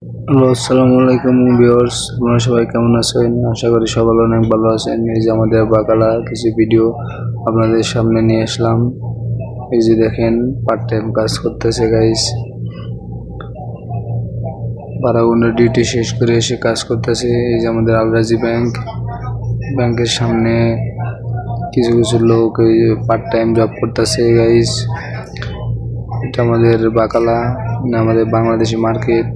Hello, আসসালামু আলাইকুম viewers, আপনারা সবাই কেমন আছেন? আশা করি সবাই অনেক ভালো আছেন। এই যে আমাদের বাকালা কিছু ভিডিও আপনাদের সামনে নিয়ে আসলাম। এই যে দেখেন, পার্ট টাইম কাজ করতেছে গাইস। বারাগুনের ডিউটি শেষ করে এসে কাজ করতেছে। এই যে আমাদের আলরাজি ব্যাংকের সামনে কিছু কিছু লোক এই পার্ট টাইম জব করতেছে গাইস। এটা আমাদের বাকালা, আমাদের বাংলাদেশি মার্কেট।